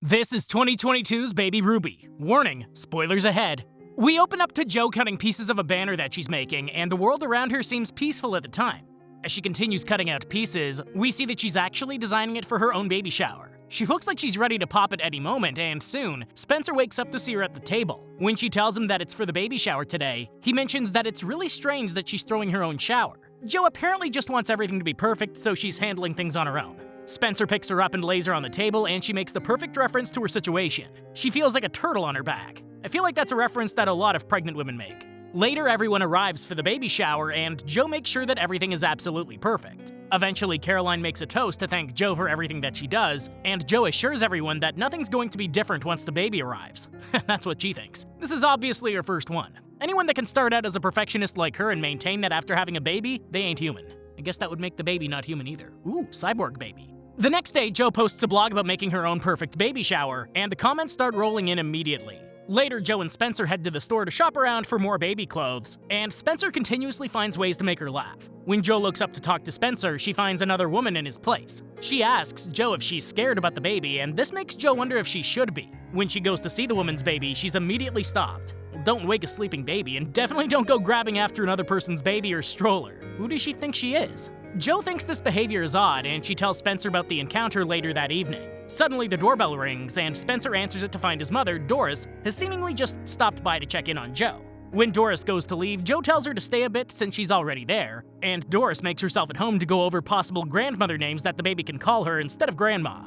This is 2022's Baby Ruby. Warning, spoilers ahead. We open up to Jo cutting pieces of a banner that she's making, and the world around her seems peaceful at the time. As she continues cutting out pieces, we see that she's actually designing it for her own baby shower. She looks like she's ready to pop at any moment, and soon, Spencer wakes up to see her at the table. When she tells him that it's for the baby shower today, he mentions that it's really strange that she's throwing her own shower. Jo apparently just wants everything to be perfect, so she's handling things on her own. Spencer picks her up and lays her on the table, and she makes the perfect reference to her situation. She feels like a turtle on her back. I feel like that's a reference that a lot of pregnant women make. Later, everyone arrives for the baby shower, and Jo makes sure that everything is absolutely perfect. Eventually, Caroline makes a toast to thank Jo for everything that she does, and Jo assures everyone that nothing's going to be different once the baby arrives. That's what she thinks. This is obviously her first one. Anyone that can start out as a perfectionist like her and maintain that after having a baby, they ain't human. I guess that would make the baby not human either. Ooh, cyborg baby. The next day, Jo posts a blog about making her own perfect baby shower, and the comments start rolling in immediately. Later, Jo and Spencer head to the store to shop around for more baby clothes, and Spencer continuously finds ways to make her laugh. When Jo looks up to talk to Spencer, she finds another woman in his place. She asks Jo if she's scared about the baby, and this makes Jo wonder if she should be. When she goes to see the woman's baby, she's immediately stopped. Don't wake a sleeping baby, and definitely don't go grabbing after another person's baby or stroller. Who does she think she is? Jo thinks this behavior is odd, and she tells Spencer about the encounter later that evening. Suddenly, the doorbell rings, and Spencer answers it to find his mother, Doris, has seemingly just stopped by to check in on Jo. When Doris goes to leave, Jo tells her to stay a bit since she's already there, and Doris makes herself at home to go over possible grandmother names that the baby can call her instead of grandma.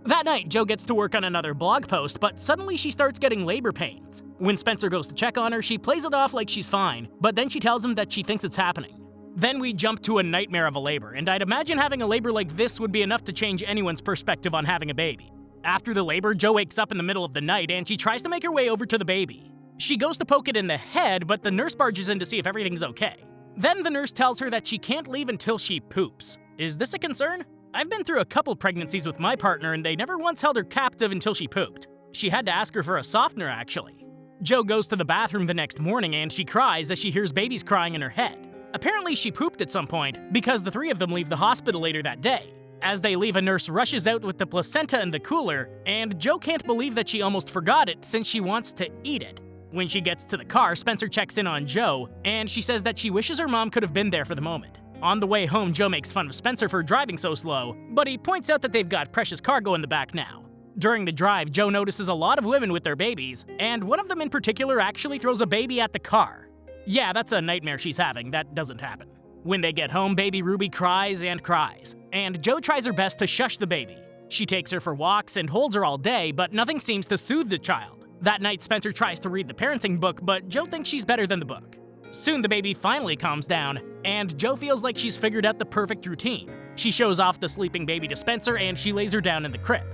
That night, Jo gets to work on another blog post, but suddenly she starts getting labor pains. When Spencer goes to check on her, she plays it off like she's fine, but then she tells him that she thinks it's happening. Then we jump to a nightmare of a labor, and I'd imagine having a labor like this would be enough to change anyone's perspective on having a baby. After the labor, Jo wakes up in the middle of the night, and she tries to make her way over to the baby. She goes to poke it in the head, but the nurse barges in to see if everything's okay. Then the nurse tells her that she can't leave until she poops. Is this a concern? I've been through a couple pregnancies with my partner, and they never once held her captive until she pooped. She had to ask her for a softener, actually. Jo goes to the bathroom the next morning, and she cries as she hears babies crying in her head. Apparently she pooped at some point, because the three of them leave the hospital later that day. As they leave, a nurse rushes out with the placenta in the cooler, and Jo can't believe that she almost forgot it since she wants to eat it. When she gets to the car, Spencer checks in on Jo, and she says that she wishes her mom could have been there for the moment. On the way home, Jo makes fun of Spencer for driving so slow, but he points out that they've got precious cargo in the back now. During the drive, Jo notices a lot of women with their babies, and one of them in particular actually throws a baby at the car. Yeah, that's a nightmare she's having. That doesn't happen. When they get home, baby Ruby cries and cries, and Jo tries her best to shush the baby. She takes her for walks and holds her all day, but nothing seems to soothe the child. That night, Spencer tries to read the parenting book, but Jo thinks she's better than the book. Soon, the baby finally calms down, and Jo feels like she's figured out the perfect routine. She shows off the sleeping baby to Spencer, and she lays her down in the crib.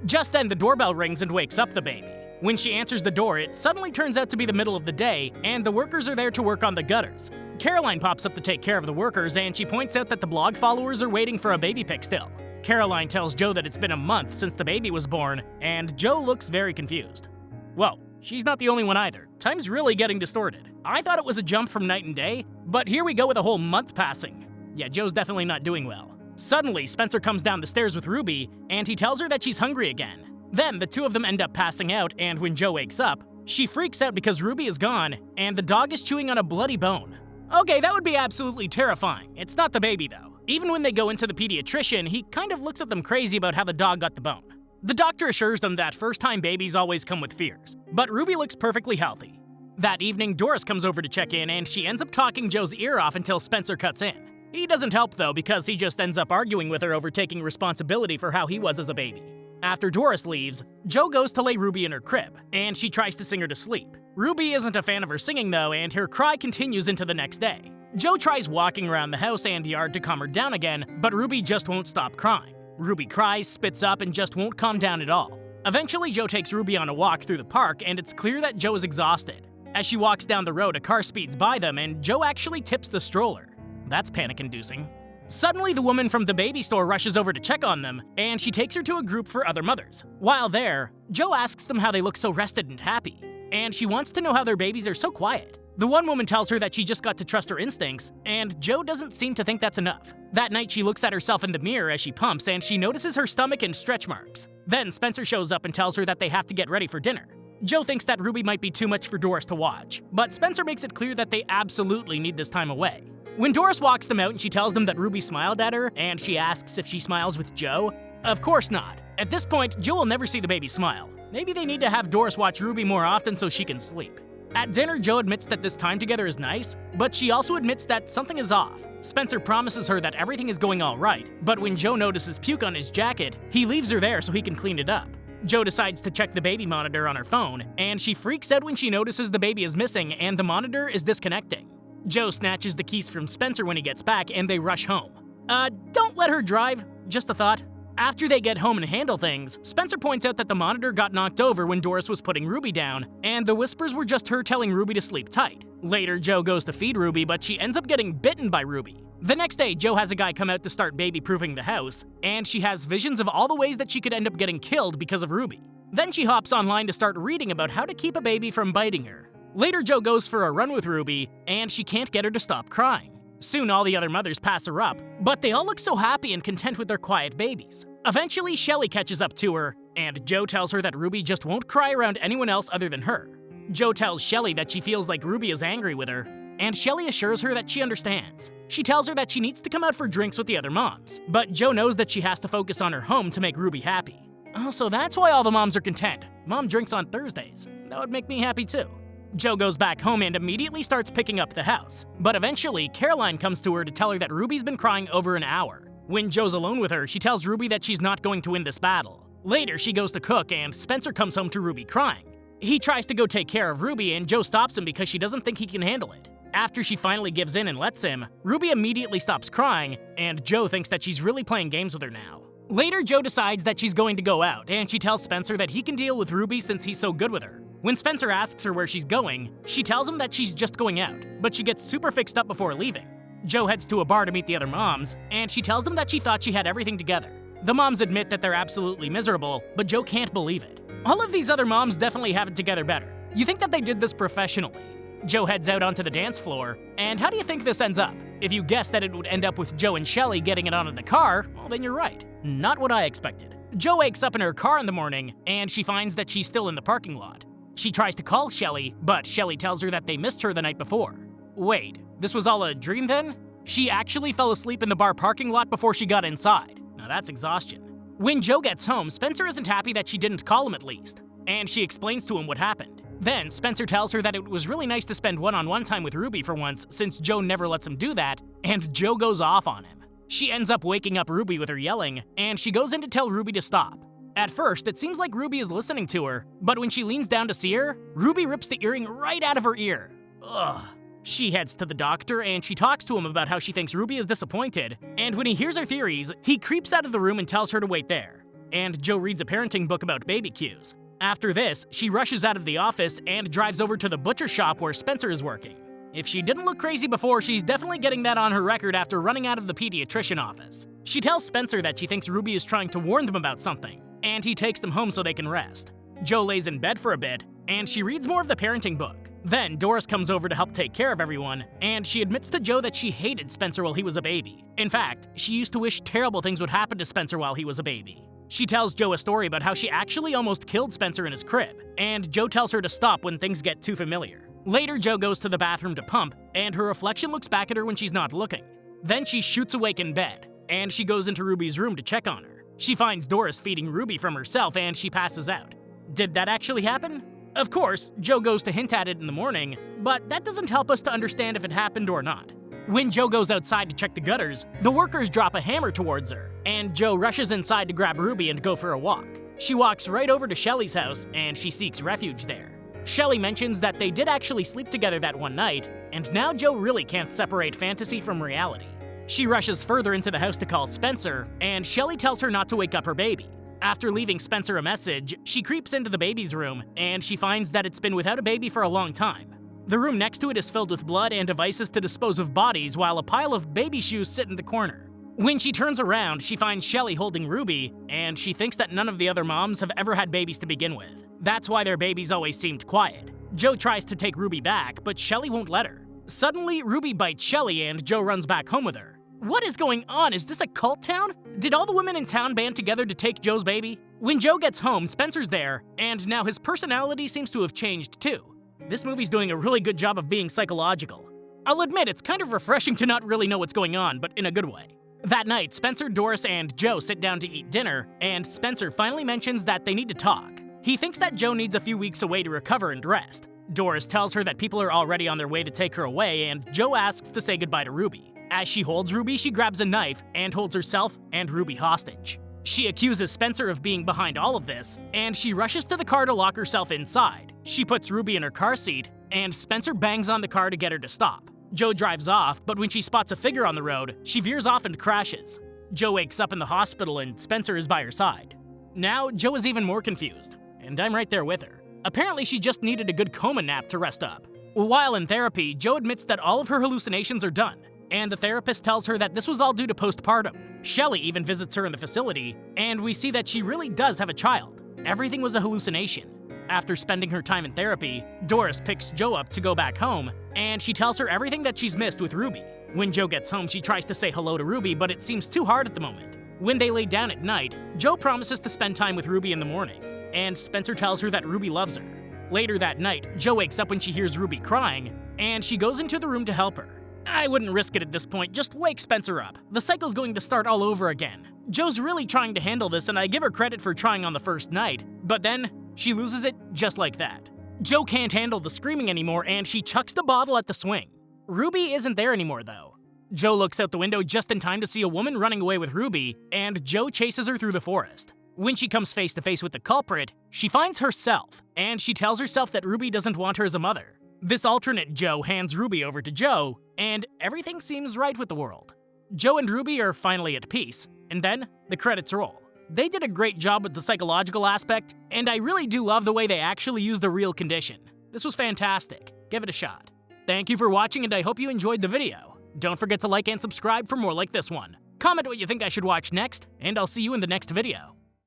Just then, the doorbell rings and wakes up the baby. When she answers the door, it suddenly turns out to be the middle of the day, and the workers are there to work on the gutters. Caroline pops up to take care of the workers, and she points out that the blog followers are waiting for a baby pic still. Caroline tells Jo that it's been a month since the baby was born, and Jo looks very confused. Whoa, she's not the only one either. Time's really getting distorted. I thought it was a jump from night and day, but here we go with a whole month passing. Yeah, Jo's definitely not doing well. Suddenly, Spencer comes down the stairs with Ruby, and he tells her that she's hungry again. Then, the two of them end up passing out, and when Jo wakes up, she freaks out because Ruby is gone, and the dog is chewing on a bloody bone. Okay, that would be absolutely terrifying. It's not the baby, though. Even when they go into the pediatrician, he kind of looks at them crazy about how the dog got the bone. The doctor assures them that first-time babies always come with fears, but Ruby looks perfectly healthy. That evening, Doris comes over to check in, and she ends up talking Jo's ear off until Spencer cuts in. He doesn't help, though, because he just ends up arguing with her over taking responsibility for how he was as a baby. After Doris leaves, Jo goes to lay Ruby in her crib, and she tries to sing her to sleep. Ruby isn't a fan of her singing, though, and her cry continues into the next day. Jo tries walking around the house and yard to calm her down again, but Ruby just won't stop crying. Ruby cries, spits up, and just won't calm down at all. Eventually, Jo takes Ruby on a walk through the park, and it's clear that Jo is exhausted. As she walks down the road, a car speeds by them, and Jo actually tips the stroller. That's panic-inducing. Suddenly, the woman from the baby store rushes over to check on them, and she takes her to a group for other mothers. While there, Jo asks them how they look so rested and happy, and she wants to know how their babies are so quiet. The one woman tells her that she just got to trust her instincts, and Jo doesn't seem to think that's enough. That night, she looks at herself in the mirror as she pumps, and she notices her stomach and stretch marks. Then Spencer shows up and tells her that they have to get ready for dinner. Joe thinks that Ruby might be too much for Doris to watch, but Spencer makes it clear that they absolutely need this time away. When Doris walks them out and she tells them that Ruby smiled at her, and she asks if she smiles with Joe, of course not. At this point, Joe will never see the baby smile. Maybe they need to have Doris watch Ruby more often so she can sleep. At dinner, Joe admits that this time together is nice, but she also admits that something is off. Spencer promises her that everything is going all right, but when Joe notices puke on his jacket, he leaves her there so he can clean it up. Joe decides to check the baby monitor on her phone, and she freaks out when she notices the baby is missing and the monitor is disconnecting. Joe snatches the keys from Spencer when he gets back, and they rush home. Don't let her drive. Just a thought. After they get home and handle things, Spencer points out that the monitor got knocked over when Doris was putting Ruby down, and the whispers were just her telling Ruby to sleep tight. Later, Joe goes to feed Ruby, but she ends up getting bitten by Ruby. The next day, Joe has a guy come out to start baby-proofing the house, and she has visions of all the ways that she could end up getting killed because of Ruby. Then she hops online to start reading about how to keep a baby from biting her. Later, Joe goes for a run with Ruby, and she can't get her to stop crying. Soon, all the other mothers pass her up, but they all look so happy and content with their quiet babies. Eventually, Shelly catches up to her, and Joe tells her that Ruby just won't cry around anyone else other than her. Joe tells Shelly that she feels like Ruby is angry with her, and Shelly assures her that she understands. She tells her that she needs to come out for drinks with the other moms, but Joe knows that she has to focus on her home to make Ruby happy. Oh, so that's why all the moms are content. Mom drinks on Thursdays. That would make me happy too. Joe goes back home and immediately starts picking up the house. But eventually, Caroline comes to her to tell her that Ruby's been crying over an hour. When Joe's alone with her, she tells Ruby that she's not going to win this battle. Later, she goes to cook and Spencer comes home to Ruby crying. He tries to go take care of Ruby and Joe stops him because she doesn't think he can handle it. After she finally gives in and lets him, Ruby immediately stops crying and Joe thinks that she's really playing games with her now. Later, Joe decides that she's going to go out and she tells Spencer that he can deal with Ruby since he's so good with her. When Spencer asks her where she's going, she tells him that she's just going out, but she gets super fixed up before leaving. Joe heads to a bar to meet the other moms, and she tells them that she thought she had everything together. The moms admit that they're absolutely miserable, but Joe can't believe it. All of these other moms definitely have it together better. You think that they did this professionally. Joe heads out onto the dance floor, and how do you think this ends up? If you guessed that it would end up with Joe and Shelly getting it onto the car, well then you're right. Not what I expected. Joe wakes up in her car in the morning, and she finds that she's still in the parking lot. She tries to call Shelly, but Shelly tells her that they missed her the night before. Wait, this was all a dream then? She actually fell asleep in the bar parking lot before she got inside. Now that's exhaustion. When Joe gets home, Spencer isn't happy that she didn't call him at least, and she explains to him what happened. Then Spencer tells her that it was really nice to spend one-on-one time with Ruby for once since Joe never lets him do that, and Joe goes off on him. She ends up waking up Ruby with her yelling, and she goes in to tell Ruby to stop. At first, it seems like Ruby is listening to her, but when she leans down to see her, Ruby rips the earring right out of her ear. Ugh. She heads to the doctor and she talks to him about how she thinks Ruby is disappointed, and when he hears her theories, he creeps out of the room and tells her to wait there. And Joe reads a parenting book about baby cues. After this, she rushes out of the office and drives over to the butcher shop where Spencer is working. If she didn't look crazy before, she's definitely getting that on her record after running out of the pediatrician office. She tells Spencer that she thinks Ruby is trying to warn them about something, and he takes them home so they can rest. Joe lays in bed for a bit, and she reads more of the parenting book. Then Doris comes over to help take care of everyone, and she admits to Joe that she hated Spencer while he was a baby. In fact, she used to wish terrible things would happen to Spencer while he was a baby. She tells Joe a story about how she actually almost killed Spencer in his crib, and Joe tells her to stop when things get too familiar. Later, Joe goes to the bathroom to pump, and her reflection looks back at her when she's not looking. Then she shoots awake in bed, and she goes into Ruby's room to check on her. She finds Doris feeding Ruby from herself, and she passes out. Did that actually happen? Of course, Joe goes to hint at it in the morning, but that doesn't help us to understand if it happened or not. When Joe goes outside to check the gutters, the workers drop a hammer towards her, and Joe rushes inside to grab Ruby and go for a walk. She walks right over to Shelly's house, and she seeks refuge there. Shelly mentions that they did actually sleep together that one night, and now Joe really can't separate fantasy from reality. She rushes further into the house to call Spencer, and Shelly tells her not to wake up her baby. After leaving Spencer a message, she creeps into the baby's room, and she finds that it's been without a baby for a long time. The room next to it is filled with blood and devices to dispose of bodies while a pile of baby shoes sit in the corner. When she turns around, she finds Shelly holding Ruby, and she thinks that none of the other moms have ever had babies to begin with. That's why their babies always seemed quiet. Joe tries to take Ruby back, but Shelly won't let her. Suddenly, Ruby bites Shelly and Joe runs back home with her. What is going on? Is this a cult town? Did all the women in town band together to take Joe's baby? When Joe gets home, Spencer's there, and now his personality seems to have changed too. This movie's doing a really good job of being psychological. I'll admit, it's kind of refreshing to not really know what's going on, but in a good way. That night, Spencer, Doris, and Joe sit down to eat dinner, and Spencer finally mentions that they need to talk. He thinks that Joe needs a few weeks away to recover and rest. Doris tells her that people are already on their way to take her away, and Joe asks to say goodbye to Ruby. As she holds Ruby, she grabs a knife and holds herself and Ruby hostage. She accuses Spencer of being behind all of this, and she rushes to the car to lock herself inside. She puts Ruby in her car seat, and Spencer bangs on the car to get her to stop. Joe drives off, but when she spots a figure on the road, she veers off and crashes. Joe wakes up in the hospital and Spencer is by her side. Now, Joe is even more confused, and I'm right there with her. Apparently, she just needed a good coma nap to rest up. While in therapy, Joe admits that all of her hallucinations are done, and the therapist tells her that this was all due to postpartum. Shelley even visits her in the facility, and we see that she really does have a child. Everything was a hallucination. After spending her time in therapy, Doris picks Joe up to go back home, and she tells her everything that she's missed with Ruby. When Joe gets home, she tries to say hello to Ruby, but it seems too hard at the moment. When they lay down at night, Joe promises to spend time with Ruby in the morning, and Spencer tells her that Ruby loves her. Later that night, Joe wakes up when she hears Ruby crying, and she goes into the room to help her. I wouldn't risk it at this point, just wake Spencer up. The cycle's going to start all over again. Joe's really trying to handle this, and I give her credit for trying on the first night, but then she loses it just like that. Joe can't handle the screaming anymore, and she chucks the bottle at the swing. Ruby isn't there anymore, though. Joe looks out the window just in time to see a woman running away with Ruby, and Joe chases her through the forest. When she comes face to face with the culprit, she finds herself, and she tells herself that Ruby doesn't want her as a mother. This alternate Joe hands Ruby over to Joe, and everything seems right with the world. Joe and Ruby are finally at peace, and then the credits roll. They did a great job with the psychological aspect, and I really do love the way they actually used a real condition. This was fantastic. Give it a shot. Thank you for watching, and I hope you enjoyed the video. Don't forget to like and subscribe for more like this one. Comment what you think I should watch next, and I'll see you in the next video.